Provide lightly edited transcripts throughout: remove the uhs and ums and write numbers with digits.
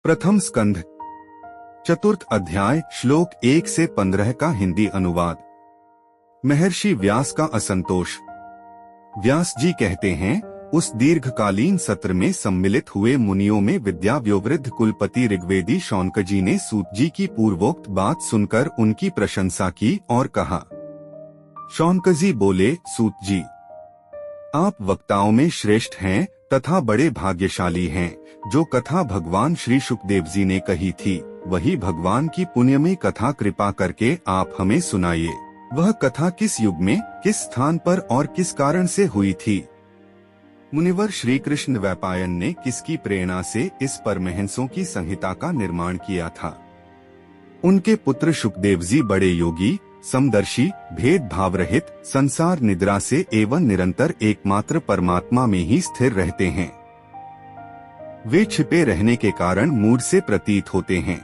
प्रथम स्कंध चतुर्थ अध्याय श्लोक 1 से 15 का हिंदी अनुवाद। महर्षि व्यास का असंतोष। व्यास जी कहते हैं, उस दीर्घकालीन सत्र में सम्मिलित हुए मुनियों में विद्या व्योवृद्ध कुलपति ऋग्वेदी शौनक जी ने सूत जी की पूर्वोक्त बात सुनकर उनकी प्रशंसा की और कहा। शौनक जी बोले, सूत जी, आप वक्ताओं में श्रेष्ठ हैं तथा बड़े भाग्यशाली हैं। जो कथा भगवान श्री शुकदेव जी ने कही थी, वही भगवान की पुण्यमयी कथा कृपा करके आप हमें सुनाइए। वह कथा किस युग में, किस स्थान पर और किस कारण से हुई थी? मुनिवर श्री कृष्ण वैपायन ने किसकी प्रेरणा से इस परमहंसों की संहिता का निर्माण किया था? उनके पुत्र शुकदेव जी बड़े योगी, समदर्शी, भेदभाव रहित, संसार निद्रा से एवं निरंतर एकमात्र परमात्मा में ही स्थिर रहते हैं। वे छिपे रहने के कारण मूढ़ से प्रतीत होते हैं।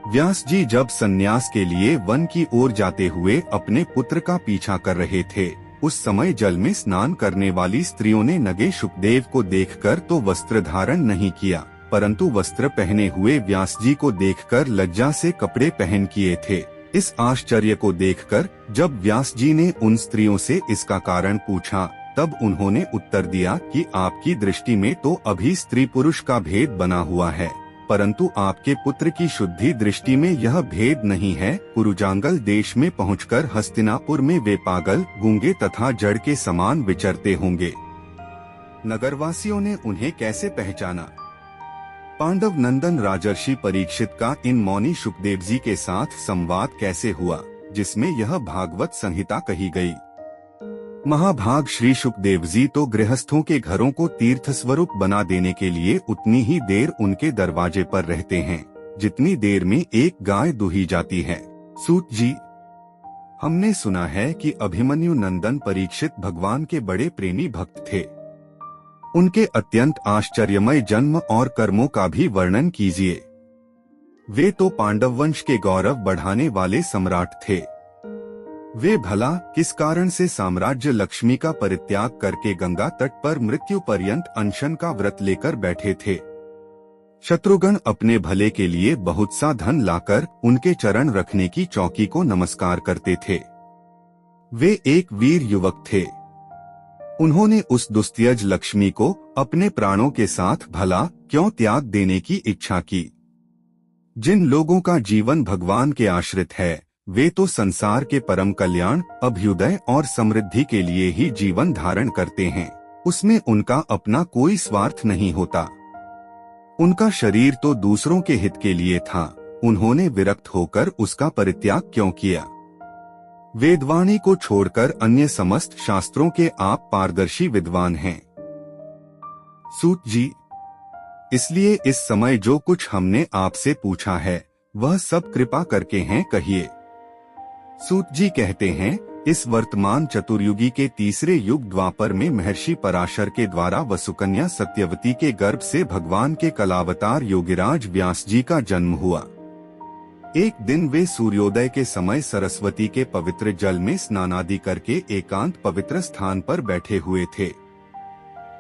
व्यास जी जब सन्यास के लिए वन की ओर जाते हुए अपने पुत्र का पीछा कर रहे थे, उस समय जल में स्नान करने वाली स्त्रियों ने नगे शुकदेव को देखकर तो वस्त्र धारण नहीं किया, परंतु वस्त्र पहने हुए व्यास जी को देखकर लज्जा से कपड़े पहन किए थे। इस आश्चर्य को देखकर जब व्यास जी ने उन स्त्रियों से इसका कारण पूछा, तब उन्होंने उत्तर दिया कि आपकी दृष्टि में तो अभी स्त्री पुरुष का भेद बना हुआ है, परंतु आपके पुत्र की शुद्धि दृष्टि में यह भेद नहीं है। कुरुजांगल देश में पहुंचकर हस्तिनापुर में वे पागल, गूंगे तथा जड़ के समान विचरते होंगे। नगरवासियों ने उन्हें कैसे पहचाना? पांडव नंदन राजर्षि परीक्षित का इन मौनी शुकदेव जी के साथ संवाद कैसे हुआ, जिसमें यह भागवत संहिता कही गई? महाभाग श्री शुकदेव जी तो गृहस्थों के घरों को तीर्थ स्वरूप बना देने के लिए उतनी ही देर उनके दरवाजे पर रहते हैं, जितनी देर में एक गाय दुही जाती है। सूत जी, हमने सुना है कि अभिमन्यु नंदन परीक्षित भगवान के बड़े प्रेमी भक्त थे। उनके अत्यंत आश्चर्यमय जन्म और कर्मों का भी वर्णन कीजिए। वे तो पांडव वंश के गौरव बढ़ाने वाले सम्राट थे। वे भला किस कारण से साम्राज्य लक्ष्मी का परित्याग करके गंगा तट पर मृत्यु पर्यंत अनशन का व्रत लेकर बैठे थे? शत्रुघ्न अपने भले के लिए बहुत सा धन लाकर उनके चरण रखने की चौकी को नमस्कार करते थे। वे एक वीर युवक थे। उन्होंने उस दुस्त्यज लक्ष्मी को अपने प्राणों के साथ भला क्यों त्याग देने की इच्छा की? जिन लोगों का जीवन भगवान के आश्रित है, वे तो संसार के परम कल्याण, अभ्युदय और समृद्धि के लिए ही जीवन धारण करते हैं। उसमें उनका अपना कोई स्वार्थ नहीं होता। उनका शरीर तो दूसरों के हित के लिए था। उन्होंने विरक्त होकर उसका परित्याग क्यों किया? वेदवाणी को छोड़कर अन्य समस्त शास्त्रों के आप पारदर्शी विद्वान हैं। सूत जी, इसलिए इस समय जो कुछ हमने आपसे पूछा है, वह सब कृपा करके हैं, कहिए। सूत जी कहते हैं, इस वर्तमान चतुर्युगी के तीसरे युग द्वापर में महर्षि पराशर के द्वारा वसुकन्या सत्यवती के गर्भ से भगवान के कलावतार योगिराज व्यास जी का जन्म हुआ। एक दिन वे सूर्योदय के समय सरस्वती के पवित्र जल में स्नानादि करके एकांत पवित्र स्थान पर बैठे हुए थे।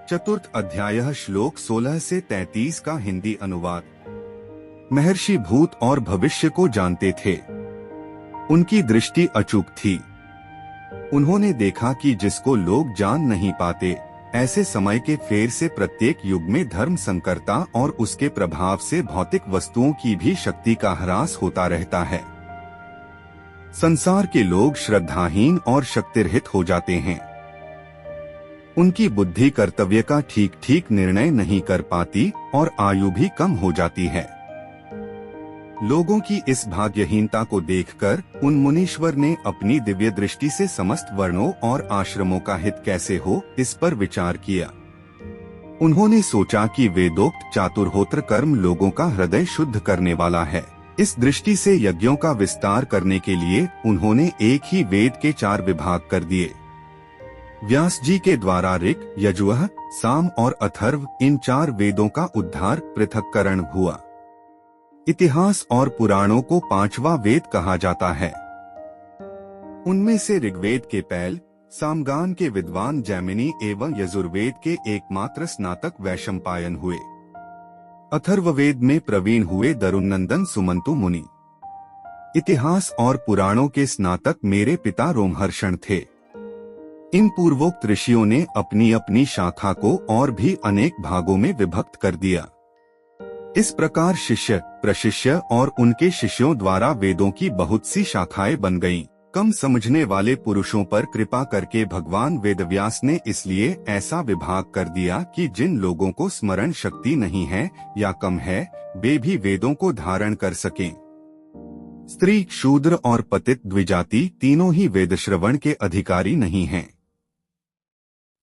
चतुर्थ अध्याय श्लोक 16 से 33 का हिंदी अनुवाद। महर्षि भूत और भविष्य को जानते थे। उनकी दृष्टि अचूक थी। उन्होंने देखा कि जिसको लोग जान नहीं पाते, ऐसे समय के फेर से प्रत्येक युग में धर्म संकरता और उसके प्रभाव से भौतिक वस्तुओं की भी शक्ति का ह्रास होता रहता है। संसार के लोग श्रद्धाहीन और शक्तिरहित हो जाते हैं। उनकी बुद्धि कर्तव्य का ठीक ठीक निर्णय नहीं कर पाती और आयु भी कम हो जाती है। लोगों की इस भाग्यहीनता को देखकर उन मुनीश्वर ने अपनी दिव्य दृष्टि से समस्त वर्णों और आश्रमों का हित कैसे हो, इस पर विचार किया। उन्होंने सोचा कि वेदोक्त चातुर्होत्र कर्म लोगों का हृदय शुद्ध करने वाला है। इस दृष्टि से यज्ञों का विस्तार करने के लिए उन्होंने एक ही वेद के 4 विभाग कर दिए। व्यास जी के द्वारा ऋक्, यजुः, साम और अथर्व, इन 4 वेदों का उद्धार, पृथक्करण हुआ। इतिहास और पुराणों को 5वां वेद कहा जाता है। उनमें से ऋग्वेद के पैल, सामगान के विद्वान जैमिनी एवं यजुर्वेद के एकमात्र स्नातक वैशंपायन हुए। अथर्ववेद में प्रवीण हुए दरुनंदन सुमंतु मुनि। इतिहास और पुराणों के स्नातक मेरे पिता रोमहर्षण थे। इन पूर्वोक्त ऋषियों ने अपनी अपनी शाखा को और भी अनेक भागों में विभक्त कर दिया। इस प्रकार शिष्य, प्रशिष्य और उनके शिष्यों द्वारा वेदों की बहुत सी शाखाएं बन गईं। कम समझने वाले पुरुषों पर कृपा करके भगवान वेदव्यास ने इसलिए ऐसा विभाग कर दिया कि जिन लोगों को स्मरण शक्ति नहीं है या कम है, वे भी वेदों को धारण कर सकें। स्त्री, शूद्र और पतित द्विजाति तीनों ही वेद श्रवण के अधिकारी नहीं हैं।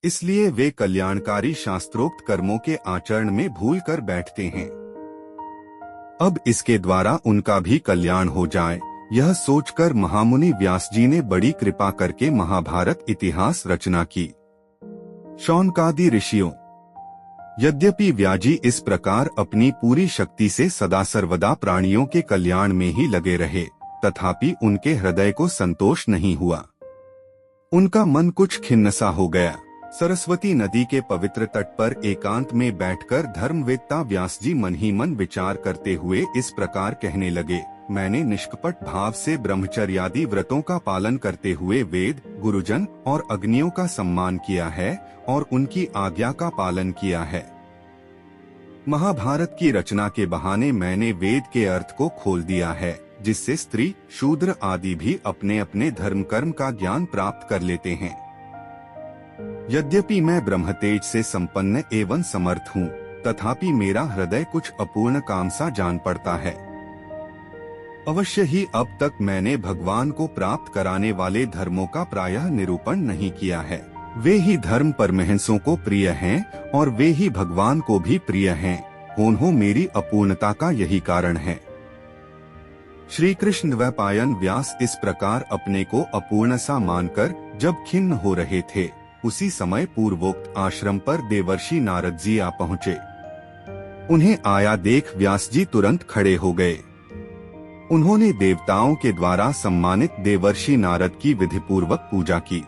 इसलिए वे कल्याणकारी शास्त्रोक्त कर्मों के आचरण में भूल कर बैठते हैं। अब इसके द्वारा उनका भी कल्याण हो जाए, यह सोचकर महामुनि व्यास जी ने बड़ी कृपा करके महाभारत इतिहास रचना की। शौनकादि ऋषियों। यद्यपि व्याजी इस प्रकार अपनी पूरी शक्ति से सदा सर्वदा प्राणियों के कल्याण में ही लगे रहे, तथापि उनके हृदय को संतोष नहीं हुआ। उनका मन कुछ खिन्न सा हो गया। सरस्वती नदी के पवित्र तट पर एकांत में बैठकर धर्मवेत्ता व्यास जी मन ही मन विचार करते हुए इस प्रकार कहने लगे, मैंने निष्कपट भाव से ब्रह्मचर्यादि व्रतों का पालन करते हुए वेद, गुरुजन और अग्नियों का सम्मान किया है और उनकी आज्ञा का पालन किया है। महाभारत की रचना के बहाने मैंने वेद के अर्थ को खोल दिया है, जिससे स्त्री, शूद्र आदि भी अपने अपने धर्म कर्म का ज्ञान प्राप्त कर लेते हैं। यद्यपि मैं ब्रह्मतेज से संपन्न एवं समर्थ हूँ, तथापि मेरा हृदय कुछ अपूर्ण काम सा जान पड़ता है। अवश्य ही अब तक मैंने भगवान को प्राप्त कराने वाले धर्मों का प्रायः निरूपण नहीं किया है। वे ही धर्म परमहंसों को प्रिय हैं और वे ही भगवान को भी प्रिय हैं। होन्हो मेरी अपूर्णता का यही कारण है। श्री कृष्ण द्वैपायन व्यास इस प्रकार अपने को अपूर्ण सा मानकर जब खिन्न हो रहे थे, उसी समय पूर्वोक्त आश्रम पर देवर्षि नारद जी आ पहुँचे। उन्हें आया देख व्यास जी तुरंत खड़े हो गए। उन्होंने देवताओं के द्वारा सम्मानित देवर्षि नारद की विधिपूर्वक पूजा की।